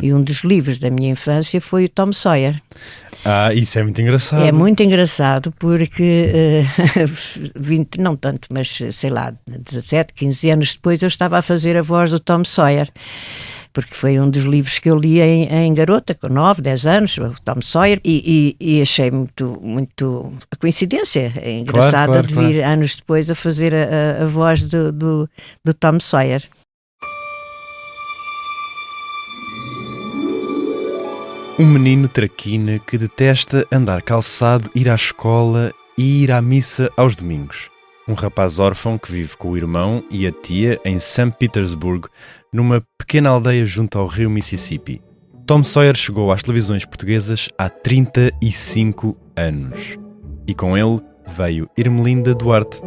E um dos livros da minha infância foi o Tom Sawyer. Isso é muito engraçado. É muito engraçado porque 20, não tanto, mas sei lá, 17, 15 anos depois eu estava a fazer a voz do Tom Sawyer. Porque foi um dos livros que eu li em garota, com 9, 10 anos, o Tom Sawyer, e achei muito a coincidência engraçada de vir anos depois a fazer a voz do Tom Sawyer. Um menino traquina que detesta andar calçado, ir à escola e ir à missa aos domingos. Um rapaz órfão que vive com o irmão e a tia em St. Petersburg, numa pequena aldeia junto ao rio Mississippi. Tom Sawyer chegou às televisões portuguesas há 35 anos. E com ele veio Ermelinda Duarte,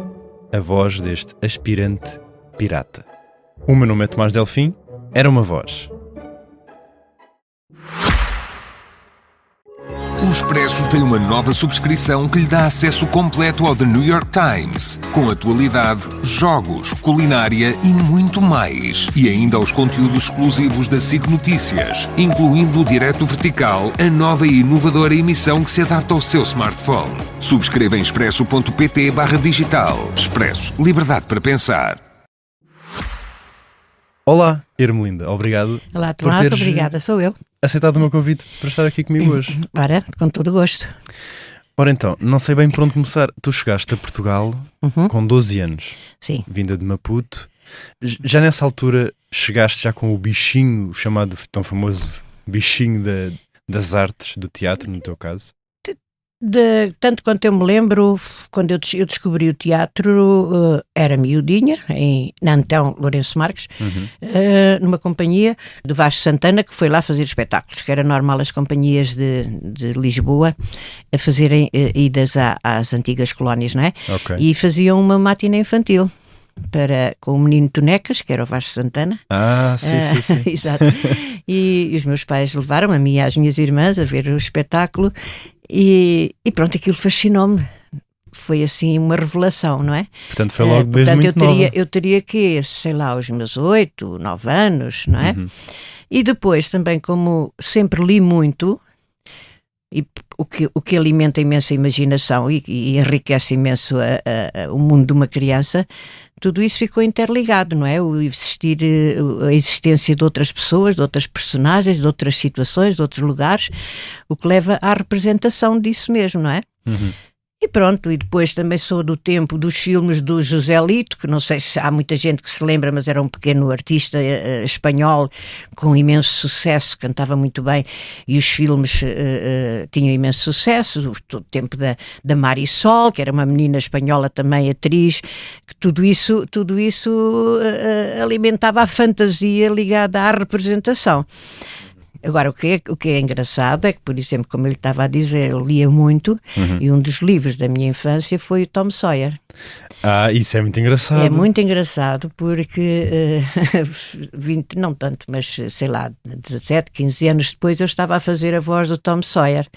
a voz deste aspirante pirata. O meu nome é Tomás Delfim, era uma voz. O Expresso tem uma nova subscrição que lhe dá acesso completo ao The New York Times, com atualidade, jogos, culinária e muito mais. E ainda aos conteúdos exclusivos da SIC Notícias, incluindo o Direto Vertical, a nova e inovadora emissão que se adapta ao seu smartphone. Subscreva em expresso.pt/digital. Expresso. Liberdade para pensar. Olá, Ermelinda. Obrigado. Olá, Tomás. Obrigada. Sou eu. Aceitado o meu convite para estar aqui comigo hoje. Ora, com todo gosto. Ora então, não sei bem por onde começar. Tu chegaste a Portugal com 12 anos. Sim. Vinda de Maputo. Já nessa altura chegaste já com o bichinho chamado, tão famoso, bichinho das artes, do teatro, no teu caso? Tanto quanto eu me lembro, quando eu descobri o teatro, era miudinha, na Antão Lourenço Marques, numa companhia do Vasco Santana, que foi lá fazer espetáculos, que era normal as companhias de Lisboa a fazerem idas às antigas colónias, não é? Okay. E faziam uma matina infantil. Com o menino Tonecas, que era o Vasco Santana. Sim. Exato. E os meus pais levaram a mim e às minhas irmãs a ver o espetáculo e pronto, aquilo fascinou-me. Foi assim uma revelação, não é? Portanto foi logo desde muito nova. Eu teria que, sei lá, os meus 8, 9 anos, não é? E depois também, como sempre li muito, e o que alimenta imensa imaginação e enriquece imenso o mundo de uma criança, tudo isso ficou interligado, não é? A existência de outras pessoas, de outras personagens, de outras situações, de outros lugares, o que leva à representação disso mesmo, não é? E pronto, e depois também sou do tempo dos filmes do José Lito, que não sei se há muita gente que se lembra, mas era um pequeno artista espanhol com imenso sucesso, cantava muito bem, e os filmes tinham imenso sucesso, o tempo da Marisol, que era uma menina espanhola também, atriz, que tudo isso alimentava a fantasia ligada à representação. Agora, o que é engraçado é que, por exemplo, como ele estava a dizer, eu lia muito, e um dos livros da minha infância foi o Tom Sawyer. Isso é muito engraçado. É muito engraçado porque 20, não tanto, mas sei lá, 17, 15 anos depois eu estava a fazer a voz do Tom Sawyer.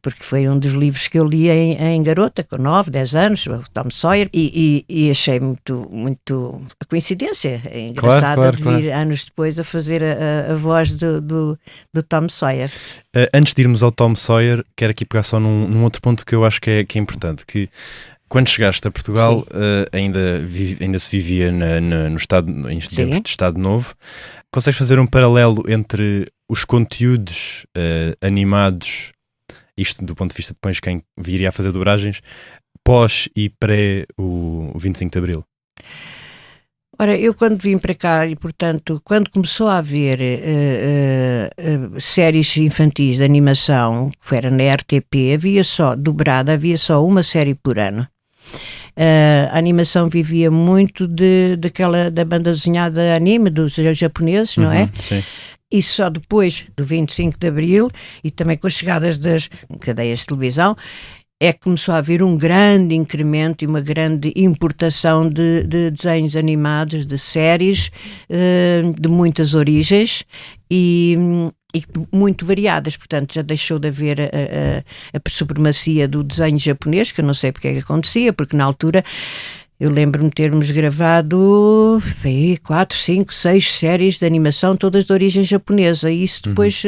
Porque foi um dos livros que eu li em garota, com 9, 10 anos, o Tom Sawyer, e achei muito a coincidência engraçada de vir anos depois a fazer a voz do Tom Sawyer. Antes de irmos ao Tom Sawyer, quero aqui pegar só num outro ponto que eu acho que é importante, que quando chegaste a Portugal, ainda se vivia no estado, em tempos de Estado Novo. Consegues fazer um paralelo entre os conteúdos animados, isto do ponto de vista depois quem viria a fazer dobragens, pós e pré o 25 de Abril? Ora, eu quando vim para cá e, portanto, quando começou a haver séries infantis de animação, que era na RTP, havia só uma série por ano. A animação vivia muito da banda desenhada anime, dos japoneses, não é? Sim. E só depois do 25 de Abril e também com as chegadas das cadeias de televisão é que começou a haver um grande incremento e uma grande importação de desenhos animados, de séries de muitas origens e muito variadas. Portanto, já deixou de haver a supremacia do desenho japonês, que eu não sei porque é que acontecia, porque na altura Eu lembro-me de termos gravado 4, 5, 6 séries de animação, todas de origem japonesa, e isso depois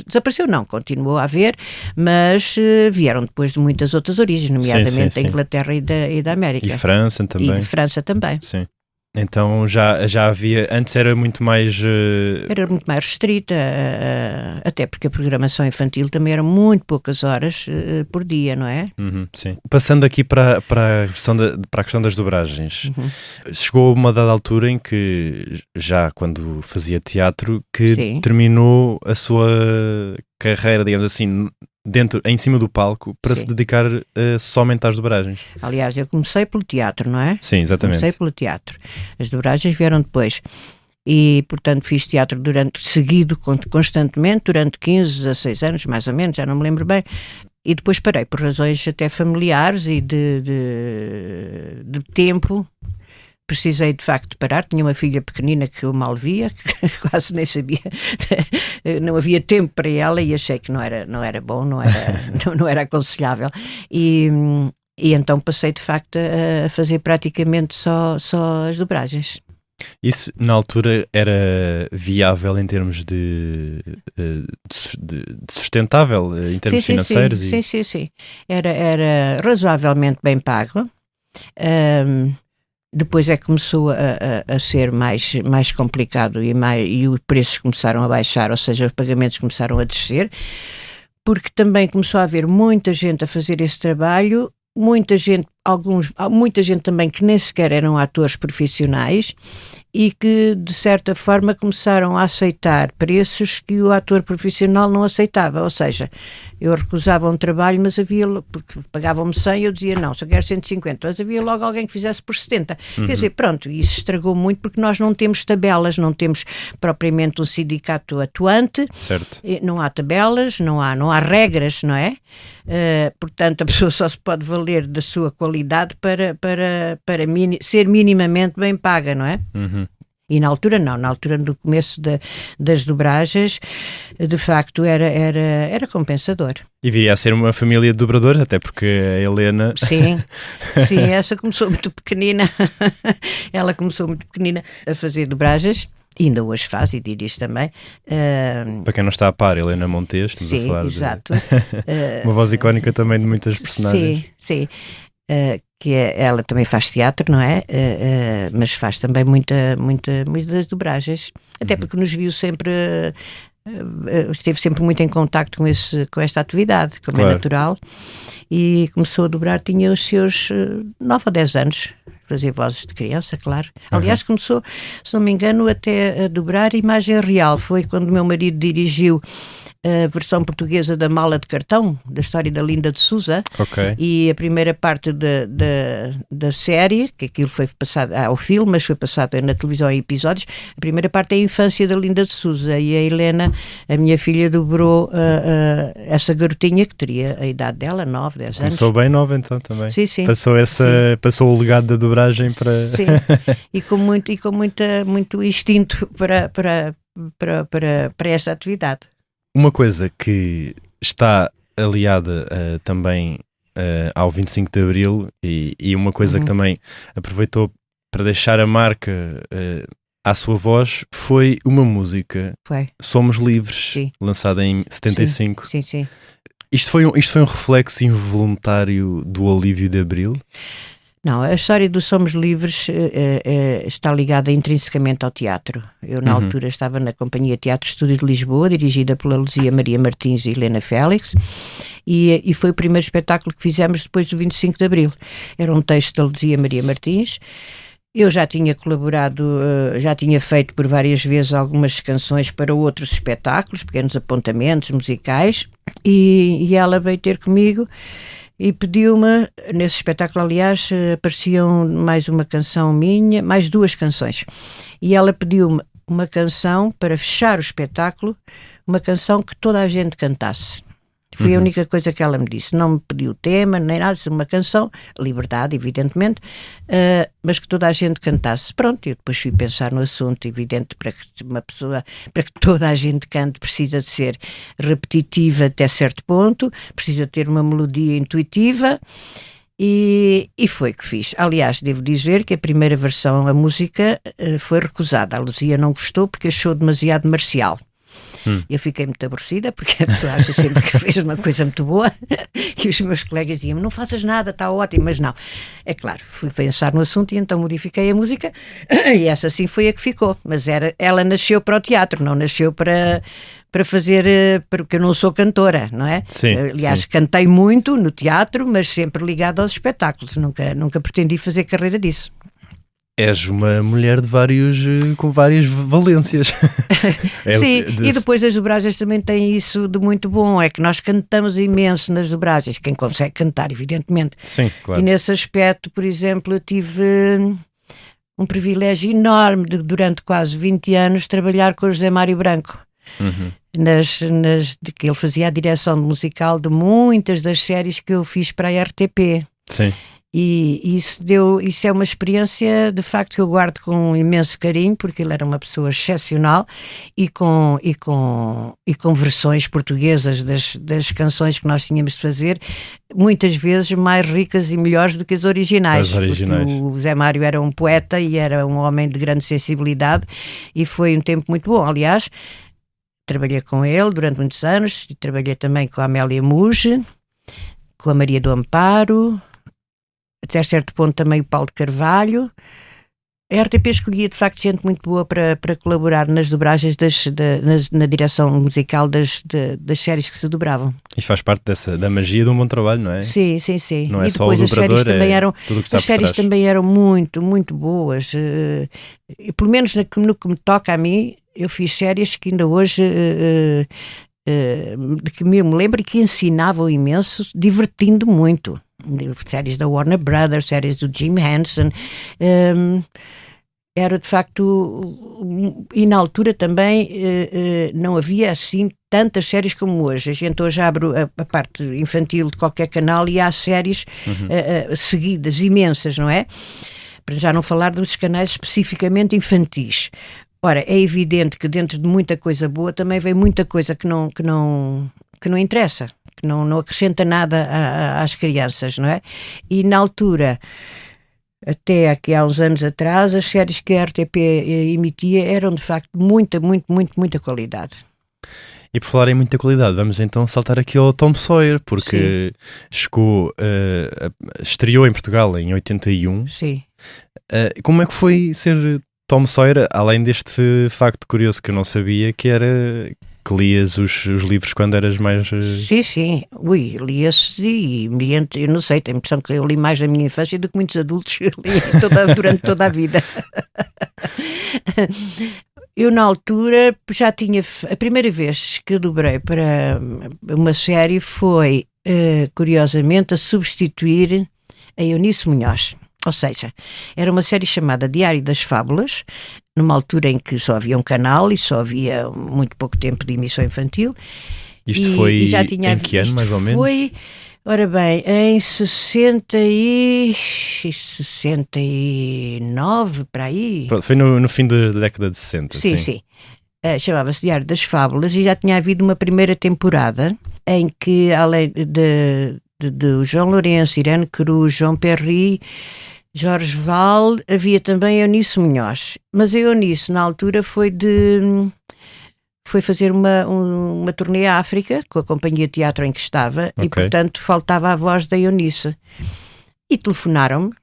desapareceu, não, continuou a haver, mas vieram depois de muitas outras origens, nomeadamente da Inglaterra e da América. E França também. E de França também. Sim. Então já havia, antes era muito mais... Era muito mais restrita, até porque a programação infantil também era muito poucas horas por dia, não é? Sim. Passando aqui para a questão das dobragens, chegou uma dada altura em que, já quando fazia teatro, que terminou a sua carreira, digamos assim, em cima do palco, para se dedicar somente às dobragens. Aliás, eu comecei pelo teatro, não é? Sim, exatamente. Comecei pelo teatro. As dobragens vieram depois. E, portanto, fiz teatro seguido, constantemente, durante 15 a 6 anos, mais ou menos, já não me lembro bem. E depois parei, por razões até familiares e de tempo. Precisei de facto parar, tinha uma filha pequenina que eu mal via, que quase nem sabia, não havia tempo para ela e achei que não era bom, não era aconselhável. E então passei de facto a fazer praticamente só as dobragens. Isso na altura era viável em termos de sustentável, em termos financeiros? Sim. Era razoavelmente bem pago. Depois é que começou a ser mais complicado e os preços começaram a baixar, ou seja, os pagamentos começaram a descer, porque também começou a haver muita gente a fazer esse trabalho, muita gente também que nem sequer eram atores profissionais e que, de certa forma, começaram a aceitar preços que o ator profissional não aceitava. Ou seja, eu recusava um trabalho, mas porque pagavam-me 100, eu dizia não, só quero 150, mas havia logo alguém que fizesse por 70. Quer dizer, pronto, isso estragou muito porque nós não temos tabelas, não temos propriamente um sindicato atuante, certo. Não há tabelas, não há regras, não é? Portanto, a pessoa só se pode valer da sua qualidade para ser minimamente bem paga, não é? E na altura não, na altura do começo das dobragens, de facto era compensador. E viria a ser uma família de dobradores, até porque a Helena... Sim, essa começou muito pequenina, ela começou muito pequenina a fazer dobragens. E ainda hoje faz e dirige também. Para quem não está a par, Helena Montes, estamos a falar exato. Uma voz icónica também de muitas personagens. Sim. Ela também faz teatro, não é? Mas faz também muitas das dobragens. Até porque nos viu sempre... esteve sempre muito em contacto com esta atividade, como é natural. E começou a dobrar, tinha os seus 9 ou 10 anos. Fazia vozes de criança, claro. Aliás, começou, se não me engano, até a dobrar imagem real. Foi quando o meu marido dirigiu a versão portuguesa da Mala de Cartão, da história da Linda de Sousa. E a primeira parte da série, que aquilo foi passado ao filme, mas foi passado na televisão em episódios, a primeira parte é a infância da Linda de Sousa. E a Helena, a minha filha, dobrou essa garotinha, que teria a idade dela, 9, 10 anos. Começou bem nova então também. Sim. Passou o legado da dobragem para... Sim, e com muito instinto para esta atividade. Uma coisa que está aliada também ao 25 de Abril e uma coisa que também aproveitou para deixar a marca à sua voz foi uma música, Somos Livres, lançada em 75. Sim. Isto foi um reflexo involuntário do Olívio de Abril? Não, a história do Somos Livres está ligada intrinsecamente ao teatro. Eu, na altura, estava na Companhia Teatro Estúdio de Lisboa, dirigida pela Luzia Maria Martins e Helena Félix, e foi o primeiro espetáculo que fizemos depois do 25 de Abril. Era um texto da Luzia Maria Martins. Eu já tinha colaborado, já tinha feito por várias vezes algumas canções para outros espetáculos, pequenos apontamentos musicais, e ela veio ter comigo e pediu-me, nesse espetáculo aliás apareciam mais uma canção minha, mais 2 canções, e ela pediu-me uma canção para fechar o espetáculo, uma canção que toda a gente cantasse. Foi a única coisa que ela me disse. Não me pediu tema, nem nada, uma canção, liberdade, evidentemente, mas que toda a gente cantasse. Pronto, eu depois fui pensar no assunto, evidente, para que toda a gente cante, precisa de ser repetitiva até certo ponto, precisa ter uma melodia intuitiva, E foi que fiz. Aliás, devo dizer que a primeira versão, a música, foi recusada. A Luzia não gostou porque achou demasiado marcial. Eu fiquei muito aborrecida, porque a pessoa acha sempre que fez uma coisa muito boa, e os meus colegas diziam, não faças nada, está ótimo, mas não. É claro, fui pensar no assunto e então modifiquei a música, e essa sim foi a que ficou, mas ela nasceu para o teatro, não nasceu para fazer, porque eu não sou cantora, não é? Sim, aliás, cantei muito no teatro, mas sempre ligado aos espetáculos, nunca pretendi fazer carreira disso. És uma mulher com várias valências. Sim, e depois as dobragens também têm isso de muito bom, é que nós cantamos imenso nas dobragens, quem consegue cantar, evidentemente. Sim, claro. E nesse aspecto, por exemplo, eu tive um privilégio enorme de, durante quase 20 anos, trabalhar com o José Mário Branco. De que ele fazia a direção musical de muitas das séries que eu fiz para a RTP. Sim. E isso é uma experiência de facto que eu guardo com um imenso carinho, porque ele era uma pessoa excepcional e com versões portuguesas das canções que nós tínhamos de fazer, muitas vezes mais ricas e melhores do que as originais. Porque o Zé Mário era um poeta e era um homem de grande sensibilidade e foi um tempo muito bom. Aliás, trabalhei com ele durante muitos anos e trabalhei também com a Amélia Muge, com a Maria do Amparo, até certo ponto também o Paulo de Carvalho. A RTP escolhia de facto gente muito boa para colaborar nas dobragens, na direção musical das séries que se dobravam. E faz parte da magia de um bom trabalho, não é? Sim, sim, sim. Não é e só o dobrador, as séries também eram muito, muito boas. Pelo menos no que me toca a mim, eu fiz séries que ainda hoje... de que me lembro e que ensinavam imenso, divertindo muito. Séries da Warner Brothers, séries do Jim Henson, era de facto, e na altura também não havia assim tantas séries como hoje. A gente hoje abre a parte infantil de qualquer canal e há séries seguidas, imensas, não é? Para já não falar dos canais especificamente infantis. Ora, é evidente que dentro de muita coisa boa também vem muita coisa que não interessa, que não acrescenta nada às crianças, não é? E na altura, até aqui há uns anos atrás, as séries que a RTP emitia eram de facto muita qualidade. E por falar em muita qualidade, vamos então saltar aqui ao Tom Sawyer, porque estreou em Portugal em 81. Sim. Como é que foi ser Tom Sawyer, além deste facto curioso que eu não sabia, que era que lias os livros quando eras mais... Sim. Lia-se e eu não sei, tenho a impressão que eu li mais na minha infância do que muitos adultos li durante toda a vida. Eu na altura já tinha... A primeira vez que eu dobrei para uma série foi, curiosamente, a substituir a Eunice Munhoz. Ou seja, era uma série chamada Diário das Fábulas, numa altura em que só havia um canal e só havia muito pouco tempo de emissão infantil. Isto foi e já tinha, em que ano, mais ou menos? Foi, ora bem, em 69, para aí. Pronto, foi no fim da década de 60. Sim. Chamava-se Diário das Fábulas e já tinha havido uma primeira temporada em que, além de João Lourenço, Irene Cruz, João Perry, Jorge Val, havia também a Eunice Munhoz. Mas a Eunice, na altura, foi fazer uma turnê à África, com a companhia de teatro em que estava, e, portanto, faltava a voz da Eunice. E telefonaram-me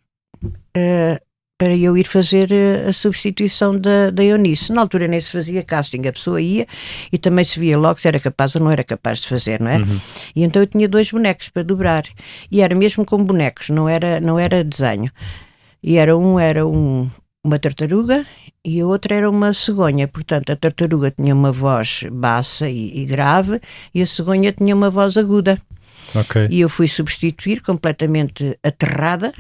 para eu ir fazer a substituição da Eunice. Na altura nem se fazia casting, a pessoa ia e também se via logo se era capaz ou não era capaz de fazer, não é? E então eu tinha 2 bonecos para dobrar, e era mesmo com bonecos, não era desenho. E era uma tartaruga e a outra era uma cegonha. Portanto, a tartaruga tinha uma voz baixa e grave e a cegonha tinha uma voz aguda. E eu fui substituir completamente aterrada,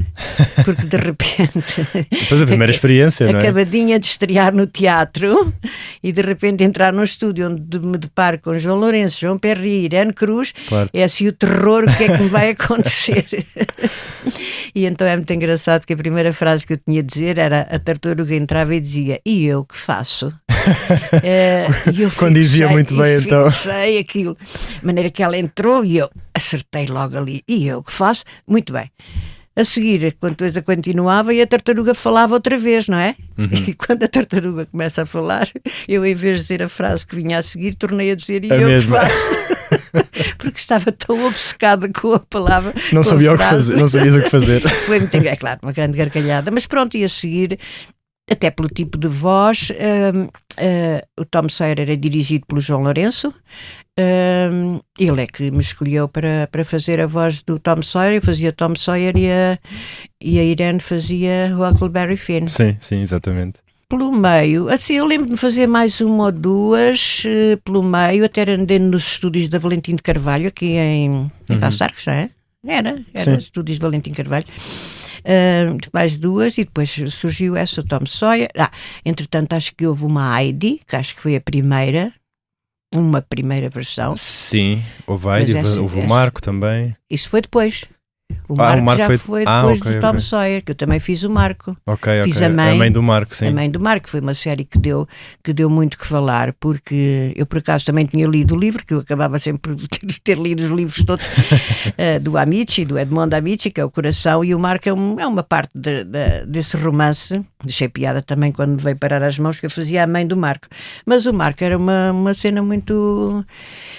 porque de repente depois a primeira experiência, não é? Acabadinha de estrear no teatro e de repente entrar num estúdio onde me deparo com João Lourenço, João Perry, Irene Cruz, é assim o terror, o que é que me vai acontecer? E então é muito engraçado que a primeira frase que eu tinha a dizer era: a tartaruga entrava e dizia, e eu que faço? Quando dizia muito bem, então. Sei aquilo, de maneira que ela entrou e eu acertei logo ali, e eu que faço? Muito bem. A seguir, a coisa continuava e a tartaruga falava outra vez, não é? E quando a tartaruga começa a falar, eu, em vez de dizer a frase que vinha a seguir, tornei a dizer e A eu mesma. que faço. Porque estava tão obcecada com a palavra. Não com a sabia o que frase. fazer, não sabias o que fazer. Foi muito, é claro, uma grande gargalhada, mas pronto, e a seguir, até pelo tipo de voz, o Tom Sawyer era dirigido pelo João Lourenço. Ele é que me escolheu para fazer a voz do Tom Sawyer. Eu fazia Tom Sawyer e a Irene fazia o Huckleberry Finn. Sim, exatamente. Pelo meio, assim, eu lembro-me de fazer mais uma ou duas pelo meio, até andei nos estúdios da Valentim de Carvalho, aqui em Paços Arcos, não é? Era Sim. estúdios de Valentim Carvalho. Mais duas, e depois surgiu essa, Tom Sawyer. Entretanto, acho que houve uma Heidi, que acho que foi a primeira. Uma primeira versão. Sim, houve Heidi, houve o Marco também. Isso foi depois. O Marco Marco já foi depois ok, do Tom Sawyer, que eu também fiz o Marco. Fiz a a mãe do Marco, sim. A Mãe do Marco, foi uma série que deu muito que falar, porque eu por acaso também tinha lido o livro, que eu acabava sempre de ter lido os livros todos, do Amici, do Edmond Amici, que é o Coração, e o Marco é uma parte desse romance. Deixei piada também quando me veio parar às mãos, que eu fazia a Mãe do Marco. Mas o Marco era uma cena muito...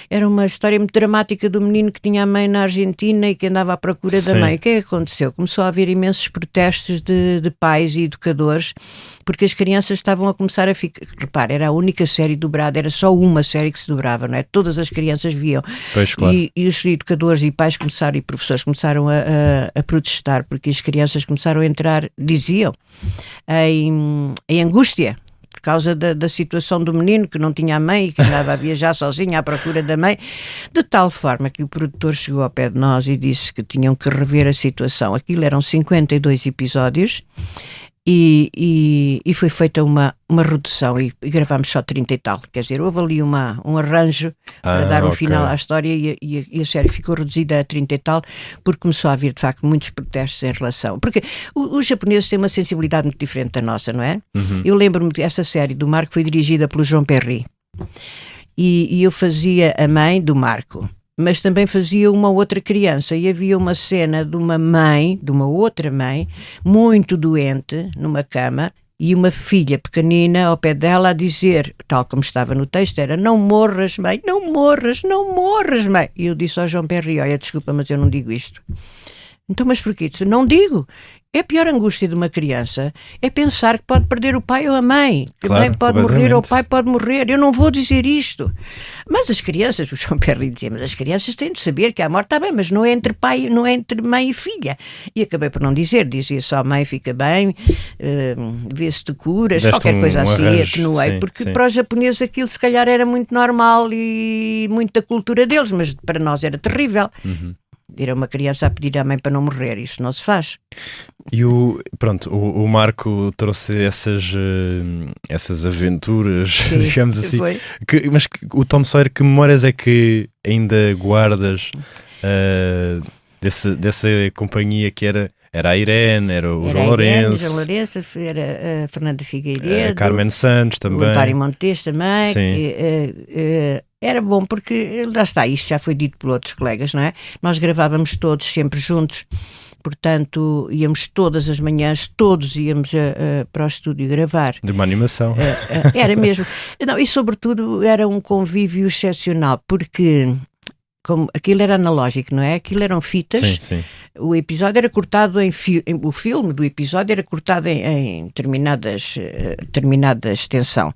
Era uma história muito dramática do menino que tinha a mãe na Argentina e que andava à procura da mãe. O que é que aconteceu? Começou a haver imensos protestos de pais e educadores, porque as crianças estavam a começar a ficar... Repare, era a única série dobrada, era só uma série que se dobrava, não é? Todas as crianças viam. Pois, claro. E os educadores e pais e professores começaram a protestar, porque as crianças começaram a entrar, diziam, em angústia, por causa da situação do menino que não tinha a mãe e que andava a viajar sozinho à procura da mãe, de tal forma que o produtor chegou ao pé de nós e disse que tinham que rever a situação. Aquilo eram 52 episódios e foi feita uma redução e gravámos só 30 e tal. Quer dizer, houve ali um arranjo para dar um final à história e a série ficou reduzida a 30 e tal, porque começou a haver de facto muitos protestos em relação... Porque os japoneses têm uma sensibilidade muito diferente da nossa, não é? Eu lembro-me que essa série do Marco foi dirigida pelo João Perry e eu fazia a mãe do Marco, mas também fazia uma outra criança, e havia uma cena de uma outra mãe, muito doente, numa cama, e uma filha pequenina ao pé dela a dizer, tal como estava no texto, era: não morras, mãe, não morras, não morras, mãe. E eu disse ao João Perry: olha, desculpa, mas eu não digo isto. Então, mas porquê? Disse: não digo. É a pior angústia de uma criança, é pensar que pode perder o pai ou a mãe, que claro, a mãe pode morrer ou o pai pode morrer. Eu não vou dizer isto. Mas as crianças, o João Perry dizia, mas as crianças têm de saber que a morte está bem, mas não é entre pai, não é entre mãe e filha. E acabei por não dizer, dizia só: mãe, fica bem, vê se te curas, qualquer coisa assim, atenuei, porque para os japoneses aquilo se calhar era muito normal e muito da cultura deles, mas para nós era terrível. Era uma criança a pedir à mãe para não morrer, isso não se faz. E o Marco trouxe essas aventuras, sim, digamos assim. Mas o Tom Sawyer, que memórias é que ainda guardas dessa companhia que era a Irene, era o João Lourenço, era a Fernanda Figueiredo, a Carmen Santos também, o António Montes também. Era bom porque, lá está, isto já foi dito por outros colegas, não é? Nós gravávamos todos sempre juntos, portanto íamos todas as manhãs, todos íamos para o estúdio gravar. De uma animação. Era mesmo. Não, e sobretudo era um convívio excepcional, porque... como aquilo era analógico, não é? Aquilo eram fitas. Sim. O episódio era cortado o filme do episódio era cortado em determinada extensão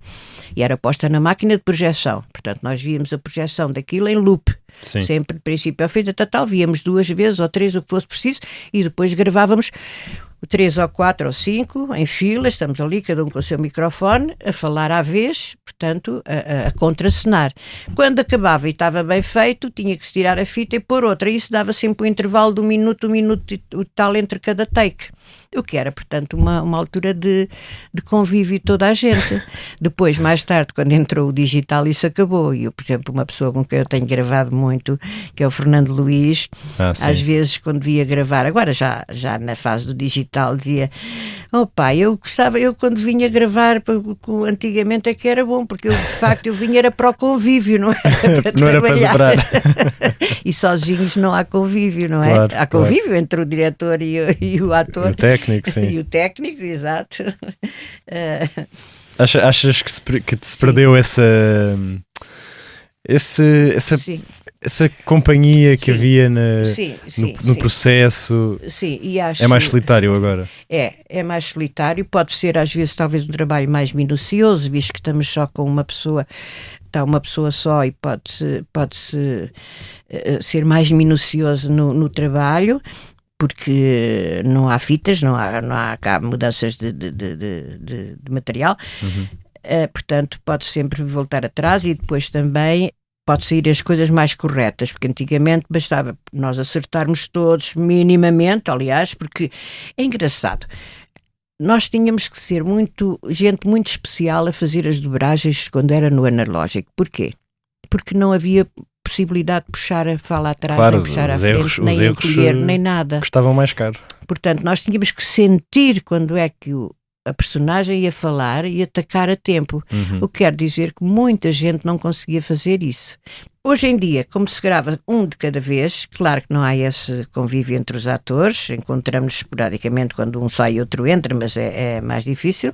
e era posta na máquina de projeção. Portanto, nós víamos a projeção daquilo em loop. Sim. Sempre de princípio ao fim, tal, víamos 2 vezes ou 3, o que fosse preciso, e depois gravávamos 3 ou 4 ou 5 em fila, estamos ali, cada um com o seu microfone, a falar à vez, portanto, a contracenar. Quando acabava e estava bem feito, tinha que se tirar a fita e pôr outra, e isso dava sempre um intervalo de um minuto e tal entre cada take. o que era, portanto, uma altura de convívio de toda a gente. Depois, mais tarde, quando entrou o digital, isso acabou. E eu, por exemplo, uma pessoa com quem eu tenho gravado muito, que é o Fernando Luís, às vezes, quando via gravar, agora já na fase do digital, dizia: pai, eu quando vinha gravar, antigamente é que era bom, porque de facto eu vinha era para o convívio, não era para não trabalhar. Era para E sozinhos não há convívio, não é? Claro, há convívio entre o diretor e o ator. O técnico, sim. E o técnico, exato. Achas que se perdeu essa companhia que havia no processo? Sim, e acho... É mais solitário agora? É mais solitário, pode ser às vezes talvez um trabalho mais minucioso, visto que estamos só com uma pessoa, está uma pessoa só, e pode-se ser mais minucioso no trabalho, porque não há fitas, não há cá mudanças de material, portanto pode sempre voltar atrás, e depois também pode sair as coisas mais corretas, porque antigamente bastava nós acertarmos todos minimamente, aliás, porque é engraçado, nós tínhamos que ser gente muito especial a fazer as dobragens quando era no analógico. Porquê? Porque não havia possibilidade de puxar a fala atrás, claro, nem puxar à frente, nem encolher, nem nada. Custavam mais caro. Portanto, nós tínhamos que sentir quando é que a personagem ia falar e atacar a tempo. O que quer dizer que muita gente não conseguia fazer isso. Hoje em dia, como se grava um de cada vez, claro que não há esse convívio entre os atores, encontramos esporadicamente quando um sai e outro entra, mas é mais difícil,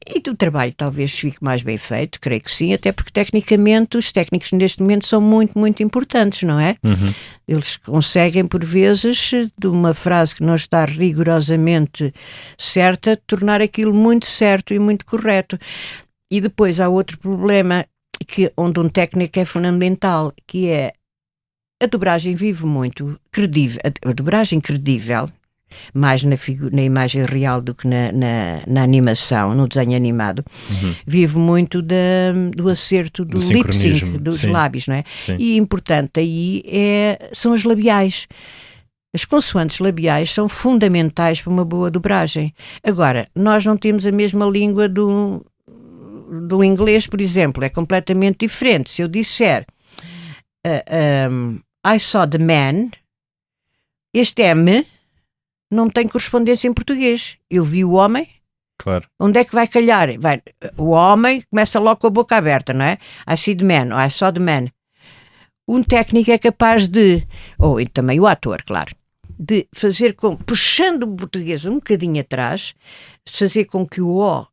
e o trabalho talvez fique mais bem feito, creio que sim, até porque tecnicamente os técnicos neste momento são muito, muito importantes, não é? Eles conseguem por vezes, de uma frase que não está rigorosamente certa, tornar aquilo muito certo e muito correto. E depois há outro problema, onde um técnico é fundamental, que é a dobragem vive muito credível, a dobragem credível, mais na imagem real do que na animação, no desenho animado, vive muito do acerto do lip sync, dos lábios, não é? Sim. E importante aí são as labiais. As consoantes labiais são fundamentais para uma boa dobragem. Agora, nós não temos a mesma língua do inglês, por exemplo, é completamente diferente. Se eu disser I saw the man, este M não tem correspondência em português. Eu vi o homem. Claro. Onde é que vai calhar? O homem começa logo com a boca aberta, não é? I see the man, ou I saw the man. Um técnico é capaz de, e também o ator, claro, de fazer puxando o português um bocadinho atrás, fazer com que o O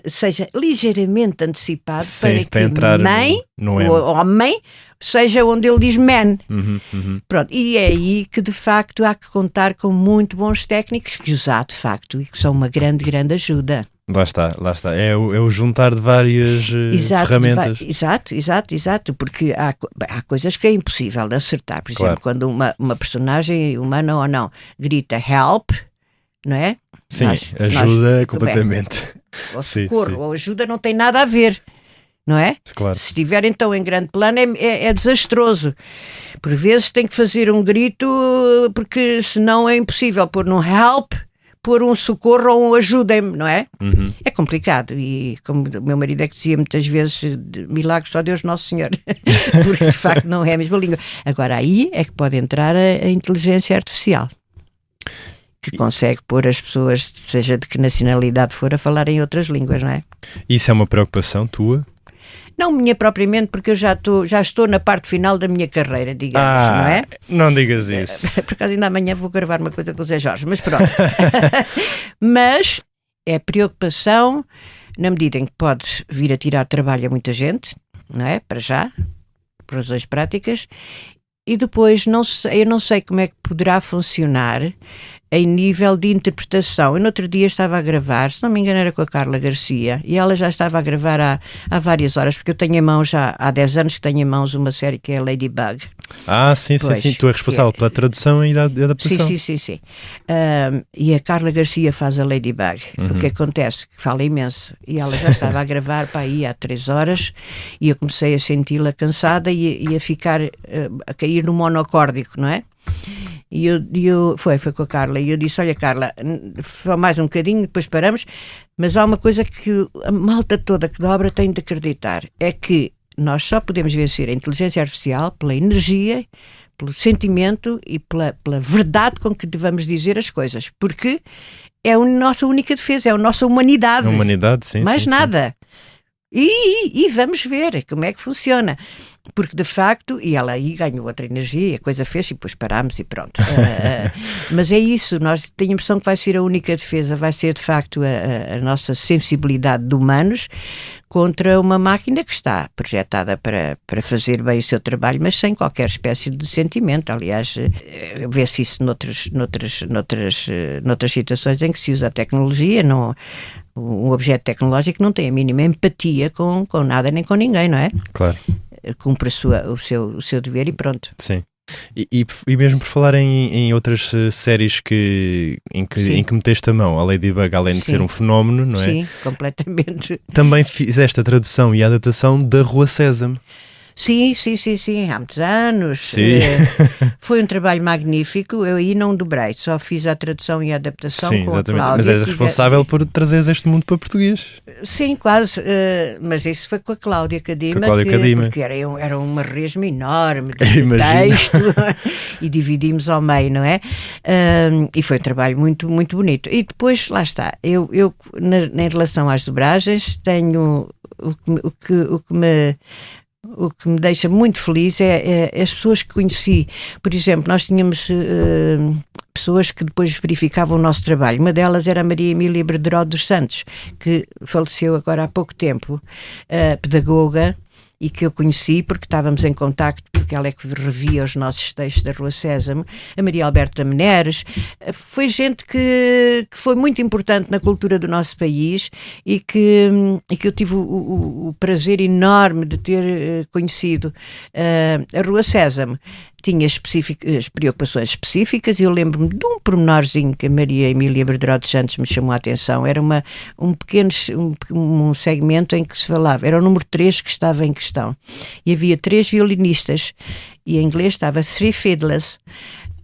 seja ligeiramente antecipado, sim, para que o homem seja onde ele diz man. Pronto, e é aí que de facto há que contar com muito bons técnicos que os há de facto e que são uma grande, grande ajuda. Lá está. É o juntar de várias ferramentas. Exato, porque há coisas que é impossível de acertar. Por exemplo, quando uma personagem, humana ou não, grita help, não é? Sim, ajuda completamente. Ou socorro, ou ajuda não tem nada a ver, não é? Claro. Se estiver então em grande plano é desastroso. Por vezes tem que fazer um grito, porque senão é impossível pôr num help, pôr um socorro ou um ajudem-me, não é? É complicado, e como o meu marido é que dizia muitas vezes, milagres só Deus Nosso Senhor, porque de facto não é a mesma língua. Agora aí é que pode entrar a inteligência artificial, que consegue pôr as pessoas, seja de que nacionalidade for, a falar em outras línguas, não é? Isso é uma preocupação tua? Não minha propriamente, porque eu já estou na parte final da minha carreira, digamos, não é? Não digas isso. Por acaso ainda amanhã vou gravar uma coisa com o Zé Jorge, mas pronto. Mas é preocupação na medida em que pode vir a tirar trabalho a muita gente, não é? Para já, por razões práticas. E depois eu não sei como é que poderá funcionar em nível de interpretação. Eu no outro dia estava a gravar, se não me engano era com a Carla Garcia, e ela já estava a gravar há várias horas, porque eu tenho em mãos há 10 anos que tenho em mãos uma série que é a Ladybug. Sim, tu és responsável pela tradução e da adaptação. Sim. E a Carla Garcia faz a Ladybug. O que acontece? Que fala imenso. E ela já estava a gravar para aí há 3 horas e eu comecei a senti-la cansada e a ficar, a cair no monocórdico, não é? Foi com a Carla, e eu disse, olha Carla, só mais um bocadinho, depois paramos, mas há uma coisa que a malta toda que dobra tem de acreditar, é que nós só podemos vencer a inteligência artificial pela energia, pelo sentimento e pela verdade com que devemos dizer as coisas, porque é a nossa única defesa, é a nossa humanidade. A humanidade, sim. Mais sim, nada. Sim. E vamos ver como é que funciona. Porque, de facto, e ela aí ganhou outra energia, a coisa fez e depois parámos e pronto. Mas é isso, nós temos a impressão que vai ser a única defesa, vai ser, de facto, a nossa sensibilidade de humanos contra uma máquina que está projetada para fazer bem o seu trabalho, mas sem qualquer espécie de sentimento. Aliás, vê-se isso noutras situações em que se usa a tecnologia, um objeto tecnológico não tem a mínima empatia com nada nem com ninguém, não é? Claro. Cumpre o seu dever e pronto. Sim. E mesmo por falar em outras séries em que meteste a mão, a Ladybug, além de ser um fenómeno, não é? Sim, completamente. Também fizeste a tradução e a adaptação da Rua Sésamo. Sim, há muitos anos. Sim. Foi um trabalho magnífico. Eu aí não dobrei, só fiz a tradução e a adaptação. Sim, com exatamente. a Cláudia. Mas és responsável por trazeres este mundo para português. Sim, quase. Mas isso foi com a Cláudia Cadima. Porque era uma resma enorme de texto e dividimos ao meio, não é? E foi um trabalho muito, muito bonito. E depois, lá está, eu em relação às dobragens, tenho o que me deixa muito feliz é as pessoas que conheci. Por exemplo, nós tínhamos pessoas que depois verificavam o nosso trabalho. Uma delas era a Maria Emília Brederó dos Santos, que faleceu agora há pouco tempo, pedagoga, e que eu conheci porque estávamos em contacto, porque ela é que revia os nossos textos da Rua Sésamo. A Maria Alberta Meneres, foi gente que foi muito importante na cultura do nosso país e que eu tive o prazer enorme de ter conhecido. A Rua Sésamo tinha as preocupações específicas e eu lembro-me de um pormenorzinho que a Maria Emília Brederó dos Santos me chamou a atenção. Era um pequeno segmento em que se falava, era o número 3 que estava em questão e havia 3 violinistas e em inglês estava 3 fiddlers.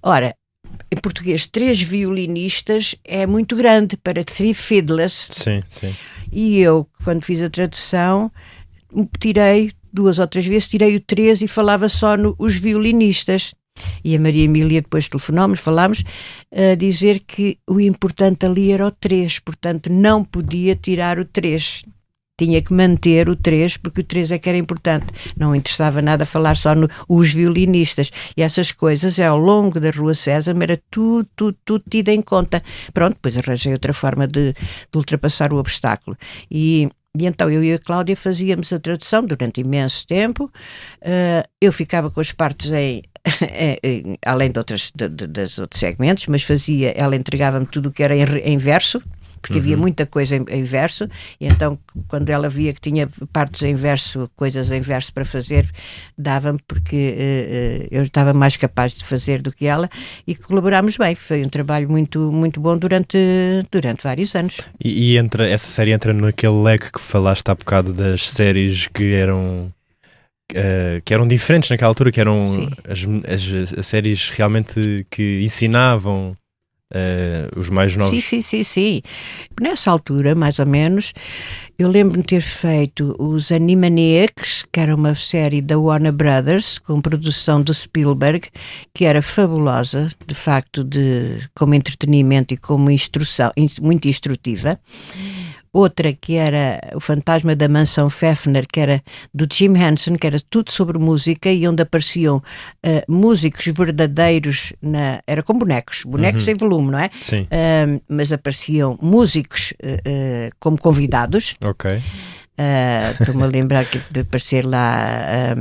Ora, em português 3 violinistas é muito grande para 3 fiddlers. Sim. E eu, quando fiz a tradução, tirei 2 ou 3 vezes, tirei o 3 e falava só os violinistas. E a Maria Emília depois telefonou-me, falámos, a dizer que o importante ali era o 3, portanto não podia tirar o 3. Tinha que manter o 3, porque o 3 é que era importante. Não interessava nada falar só os violinistas. E essas coisas, ao longo da Rua Sésamo, era tudo tido em conta. Pronto, depois arranjei outra forma de ultrapassar o obstáculo. E então eu e a Cláudia fazíamos a tradução durante imenso tempo. Eu ficava com as partes além de dos outros segmentos, mas ela entregava-me tudo o que era em verso, porque havia muita coisa em verso, e então quando ela via que tinha partes em verso, coisas em verso para fazer, dava-me, porque eu estava mais capaz de fazer do que ela, e colaborámos bem. Foi um trabalho muito, muito bom durante vários anos. E essa série entra naquele leque que falaste há bocado das séries que eram diferentes naquela altura, que eram as séries realmente que ensinavam os mais novos. Sim. Nessa altura, mais ou menos, eu lembro-me de ter feito os Animaniacs, que era uma série da Warner Brothers, com produção do Spielberg, que era fabulosa, de facto, como entretenimento e como instrução, muito instrutiva. Outra que era o Fantasma da Mansão Pfeffner, que era do Jim Henson, que era tudo sobre música e onde apareciam músicos verdadeiros, era com bonecos em volume, não é? Sim. Mas apareciam músicos como convidados. Ok. Estou-me a lembrar de aparecer lá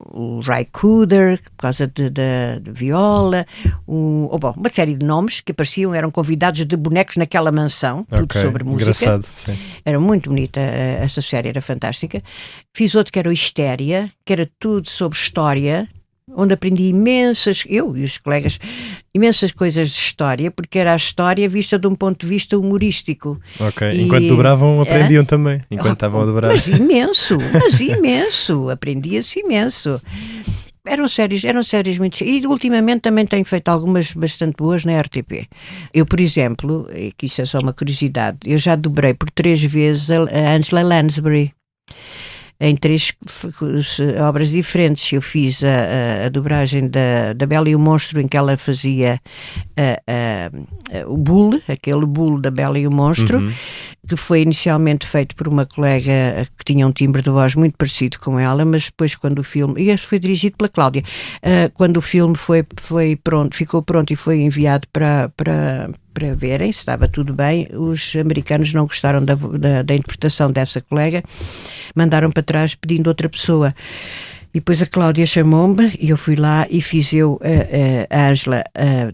o Ray Cooder, por causa de viola, uma série de nomes que apareciam, eram convidados de bonecos naquela mansão, tudo sobre música. Engraçado, sim. Era muito bonita, essa série era fantástica. Fiz outro que era o Histéria, que era tudo sobre história, onde aprendi eu e os colegas, imensas coisas de história, porque era a história vista de um ponto de vista humorístico. Ok, enquanto dobravam aprendiam também, enquanto estavam a dobrar. Mas imenso, aprendia-se imenso. Eram séries muito... E ultimamente também tenho feito algumas bastante boas na RTP. Eu, por exemplo, que isso é só uma curiosidade, eu já dobrei por 3 vezes a Angela Lansbury. Em 3 obras diferentes. Eu fiz a dobragem da Bela e o Monstro, em que ela fazia o Bull, aquele Bull da Bela e o Monstro, que foi inicialmente feito por uma colega que tinha um timbre de voz muito parecido com ela, mas depois quando o filme... E este foi dirigido pela Cláudia. Quando o filme ficou pronto e foi enviado para verem se estava tudo bem, os americanos não gostaram da interpretação dessa colega, mandaram para trás pedindo outra pessoa. E depois a Cláudia chamou-me e eu fui lá e fiz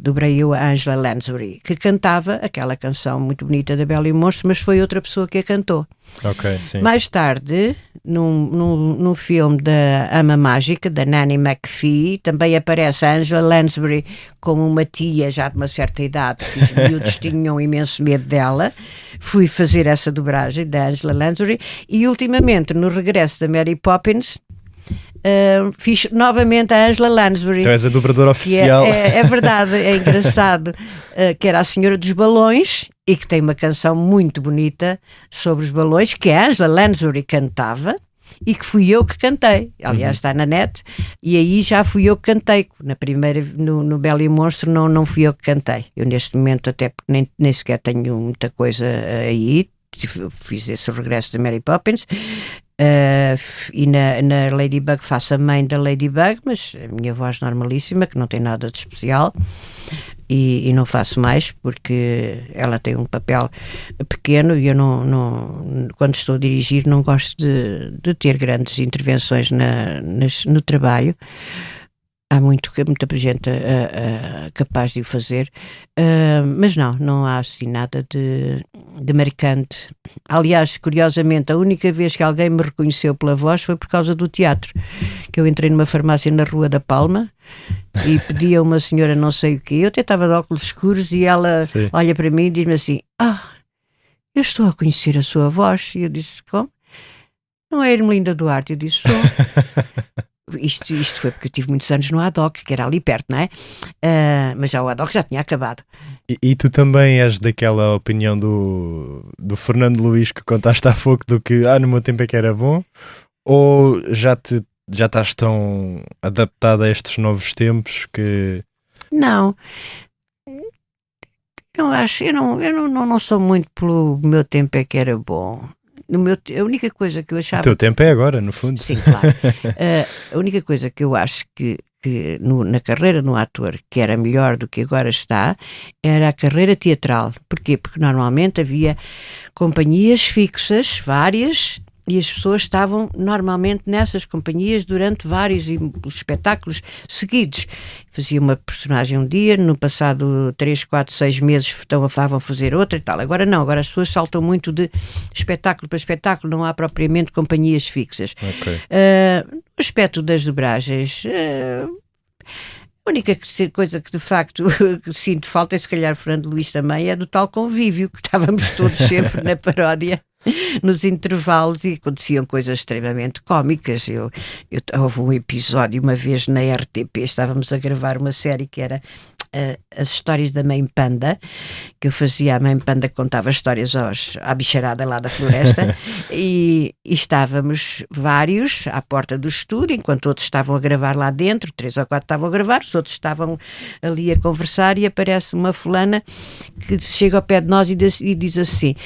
dobrei eu a Angela Lansbury, que cantava aquela canção muito bonita da Bela e o Monstro, mas foi outra pessoa que a cantou. Ok, sim. Mais tarde, num filme da Ama Mágica, da Nanny McPhee, também aparece a Angela Lansbury como uma tia já de uma certa idade, que os miúdos tinham imenso medo dela. Fui fazer essa dobragem da Angela Lansbury e ultimamente, no regresso da Mary Poppins, fiz novamente a Angela Lansbury. Então és a dobradora oficial. É verdade, é engraçado. Que era a Senhora dos Balões e que tem uma canção muito bonita sobre os balões, que a Angela Lansbury cantava e que fui eu que cantei. Aliás, está na net, e aí já fui eu que cantei. Na primeira, no Bela e o Monstro, não fui eu que cantei. Eu neste momento, até porque nem sequer tenho muita coisa aí, fiz esse regresso da Mary Poppins. E na Ladybug faço a mãe da Ladybug, mas a minha voz normalíssima, que não tem nada de especial, e não faço mais porque ela tem um papel pequeno e eu não quando estou a dirigir não gosto de ter grandes intervenções no trabalho. Há muita gente capaz de o fazer, mas não há assim nada de marcante. Aliás, curiosamente, a única vez que alguém me reconheceu pela voz foi por causa do teatro, que eu entrei numa farmácia na Rua da Palma e pedi a uma senhora não sei o quê, eu até estava de óculos escuros e ela olha para mim e diz-me assim: eu estou a conhecer a sua voz. E eu disse: como? Não é Ermelinda Duarte? Eu disse: sou. Isto foi porque eu tive muitos anos no ADOC, que era ali perto, não é? Mas já o ADOC já tinha acabado. E tu também és daquela opinião do Fernando Luís que contaste há pouco, do que no meu tempo é que era bom? Ou já estás tão adaptada a estes novos tempos que... Não acho, eu não sou muito pelo meu tempo é que era bom. A única coisa que eu achava... O teu tempo é agora, no fundo. Sim, claro. A única coisa que eu acho que na carreira de um ator que era melhor do que agora está, era a carreira teatral. Porquê? Porque normalmente havia companhias fixas, várias, e as pessoas estavam normalmente nessas companhias durante vários espetáculos seguidos. Fazia uma personagem um dia, no passado 3, 4, 6 meses vão fazer outra e tal. Agora não, agora as pessoas saltam muito de espetáculo para espetáculo, não há propriamente companhias fixas. Okay. No aspecto das dobragens... A única coisa que de facto sinto falta, e se calhar Fernando Luís também, é do tal convívio, que estávamos todos sempre na paródia, nos intervalos, e aconteciam coisas extremamente cómicas. Houve um episódio uma vez na RTP, estávamos a gravar uma série que era as histórias da Mãe Panda, que eu fazia, a Mãe Panda que contava histórias à bicharada lá da floresta, e estávamos vários à porta do estúdio, enquanto outros estavam a gravar lá dentro, 3 ou 4 estavam a gravar, os outros estavam ali a conversar, e aparece uma fulana que chega ao pé de nós e diz assim: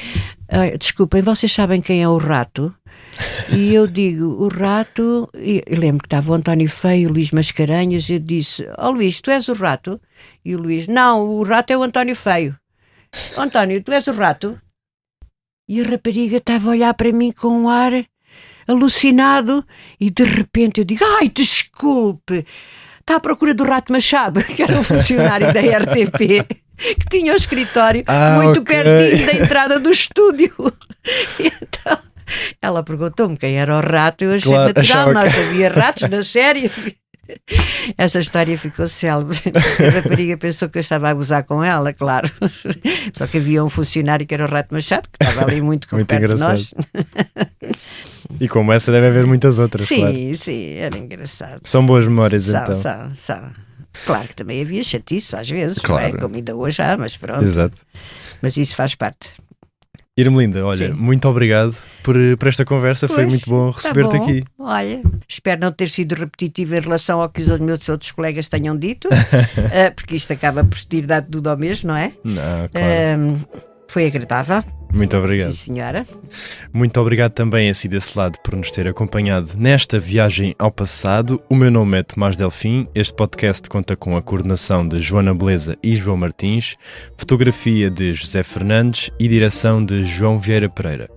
desculpem, vocês sabem quem é o Rato? E eu digo: o Rato... E lembro que estava o António Feio, o Luís Mascarenhas, e eu disse: Luís, tu és o Rato? E o Luís: não, o Rato é o António Feio. António, tu és o Rato? E a rapariga estava a olhar para mim com um ar alucinado, e de repente eu digo: ai, desculpe, está à procura do Rato Machado, que era um funcionário da RTP, que tinha o escritório muito pertinho da entrada do estúdio. Então ela perguntou-me quem era o Rato, eu achei natural, nós havia ratos na série. Essa história ficou célebre. A rapariga pensou que eu estava a gozar com ela, claro. Só que havia um funcionário que era o Rato Machado, que estava ali muito Muito perto de nós. E como essa deve haver muitas outras, Sim, claro. sim, era engraçado. São boas memórias, então. São. Claro que também havia chatice às vezes, Claro. não é? Como ainda hoje há, mas pronto. Exato. Mas isso faz parte. Irmelinda, olha, Sim. muito obrigado por esta conversa, foi Pois, muito bom tá receber-te bom. aqui. Olha, espero não ter sido repetitivo em relação ao que os meus outros colegas tenham dito, porque isto acaba por ter dado tudo ao mesmo, não é? Não, claro. Foi agradável, Muito obrigado. sim senhora. Muito obrigado também assim desse lado por nos ter acompanhado nesta viagem ao passado. O meu nome é Tomás Delfim. Este podcast conta com a coordenação de Joana Beleza e João Martins, fotografia de José Fernandes e direção de João Vieira Pereira.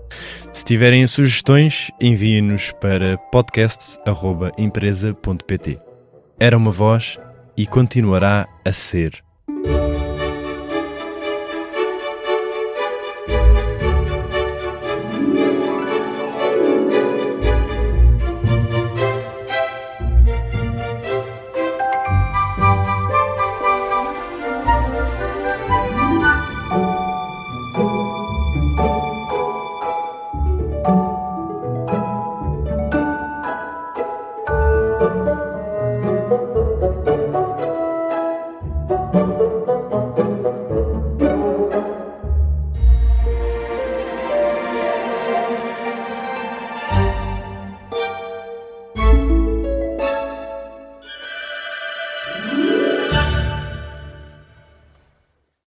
Se tiverem sugestões, enviem-nos para podcasts@empresa.pt. Era uma voz e continuará a ser